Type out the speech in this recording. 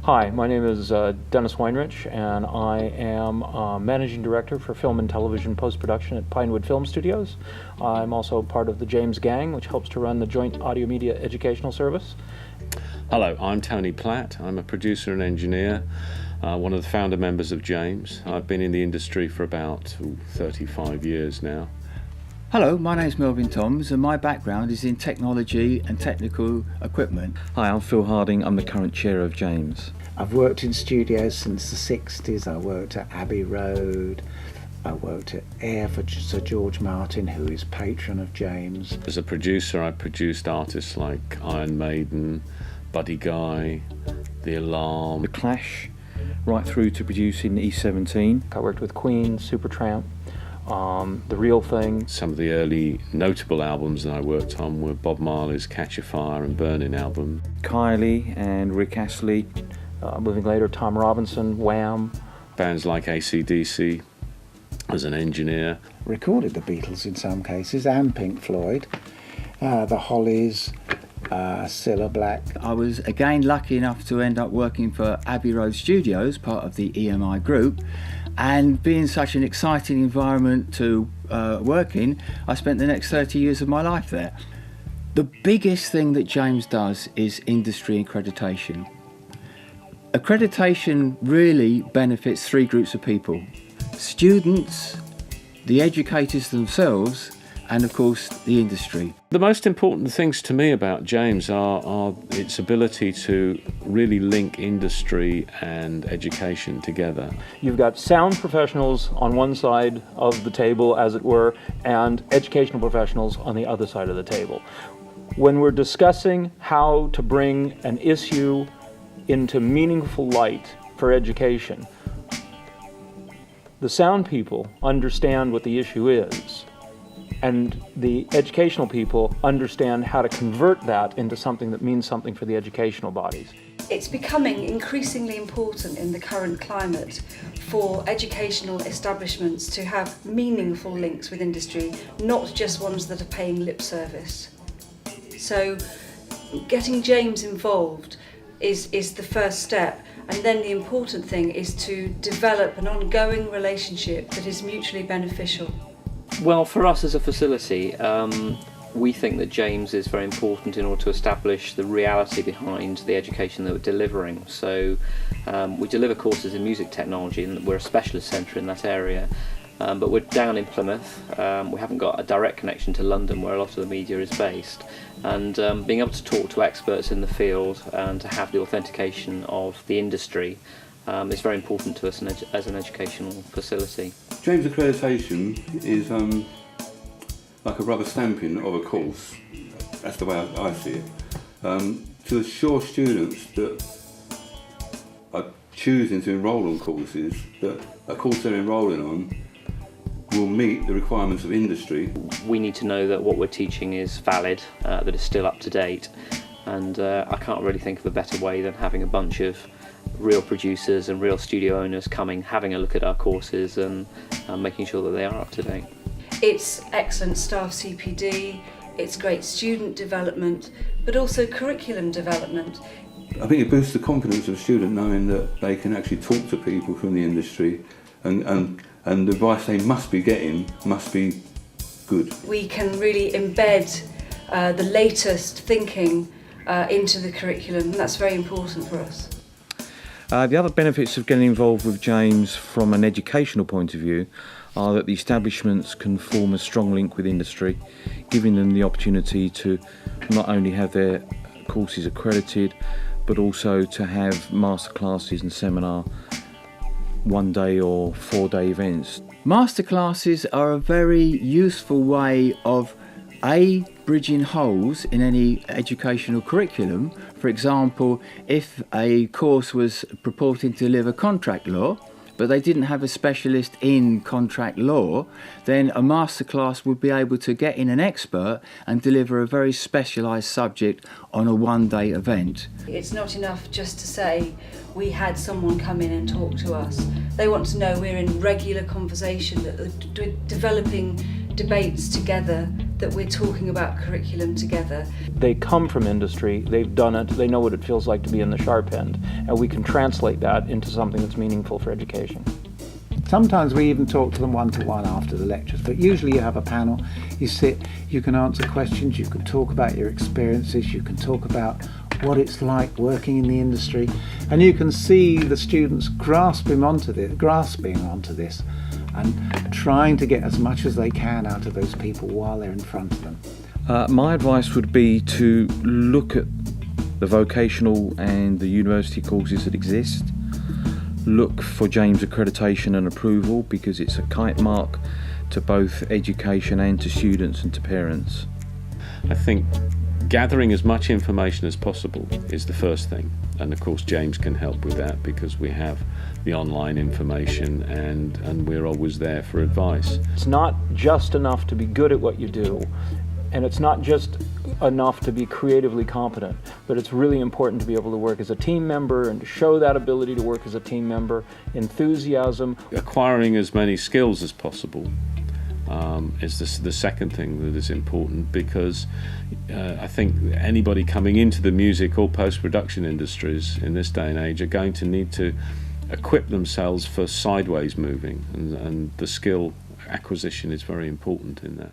Hi, my name is Dennis Weinrich, and I am Managing Director for Film and Television Post-Production at Pinewood Film Studios. I'm also part of the James Gang, which helps to run the Joint Audio Media Educational Service. Hello, I'm Tony Platt. I'm a producer and engineer, one of the founder members of James. I've been in the industry for about 35 years now. Hello, my name's Melvin Toms and my background is in technology and technical equipment. Hi, I'm Phil Harding. I'm the current chair of James. I've worked in studios since the 60s. I worked at Abbey Road. I worked at Air for Sir George Martin, who is patron of James. As a producer, I produced artists like Iron Maiden, Buddy Guy, The Alarm, The Clash, right through to producing E17. I worked with Queen, Supertramp, The Real Thing. Some of the early notable albums that I worked on were Bob Marley's Catch a Fire and Burning album. Kylie and Rick Astley. Moving later, Tom Robinson, Wham. Bands like AC/DC as an engineer. Recorded the Beatles in some cases and Pink Floyd, the Hollies, Cilla Black. I was again lucky enough to end up working for Abbey Road Studios, part of the EMI group, and being such an exciting environment to work in, I spent the next 30 years of my life there. The biggest thing that James does is industry accreditation. Accreditation really benefits three groups of people: students, the educators themselves, and of course the industry. The most important things to me about James are its ability to really link industry and education together. You've got sound professionals on one side of the table, as it were, and educational professionals on the other side of the table. When we're discussing how to bring an issue into meaningful light for education, the sound people understand what the issue is, and the educational people understand how to convert that into something that means something for the educational bodies. It's becoming increasingly important in the current climate for educational establishments to have meaningful links with industry, not just ones that are paying lip service. So getting James involved is the first step, and then the important thing is to develop an ongoing relationship that is mutually beneficial. Well, for us as a facility, we think that James is very important in order to establish the reality behind the education that we're delivering. So we deliver courses in music technology, and we're a specialist centre in that area. But we're down in Plymouth. We haven't got a direct connection to London, where a lot of the media is based. And being able to talk to experts in the field and to have the authentication of the industry is very important to us as an educational facility. James accreditation is like a rubber stamping of a course. That's the way I see it. To assure students that are choosing to enrol on courses, that a course they're enrolling on will meet the requirements of industry. We need to know that what we're teaching is valid, that it's still up to date, and I can't really think of a better way than having a bunch of real producers and real studio owners coming, having a look at our courses and making sure that they are up to date. It's excellent staff CPD, it's great student development, but also curriculum development. I think it boosts the confidence of a student knowing that they can actually talk to people from the industry, and the advice they must be getting must be good. We can really embed the latest thinking into the curriculum, and that's very important for us. The other benefits of getting involved with James from an educational point of view are that the establishments can form a strong link with industry, giving them the opportunity to not only have their courses accredited, but also to have masterclasses and seminar one-day or four-day events. Masterclasses are a very useful way of bridging holes in any educational curriculum. For example, if a course was purporting to deliver contract law, but they didn't have a specialist in contract law, then a masterclass would be able to get in an expert and deliver a very specialised subject on a one-day event. It's not enough just to say we had someone come in and talk to us. They want to know we're in regular conversation, that we're developing debates together, that we're talking about curriculum together. They come from industry, they've done it, they know what it feels like to be in the sharp end, and we can translate that into something that's meaningful for education. Sometimes we even talk to them one-to-one after the lectures, but usually you have a panel, you sit, you can answer questions, you can talk about your experiences, you can talk about what it's like working in the industry, and you can see the students grasping onto this and trying to get as much as they can out of those people while they're in front of them. My advice would be to look at the vocational and the university courses that exist. Look for JAMES accreditation and approval, because it's a kite mark to both education and to students and to parents. I think gathering as much information as possible is the first thing, and of course JAMES can help with that because we have the online information and we're always there for advice. It's not just enough to be good at what you do, and it's not just enough to be creatively competent, but it's really important to be able to work as a team member and to show that ability to work as a team member, enthusiasm. Acquiring as many skills as possible is the second thing that is important, because I think anybody coming into the music or post-production industries in this day and age are going to need to equip themselves for sideways moving, and the skill acquisition is very important in that.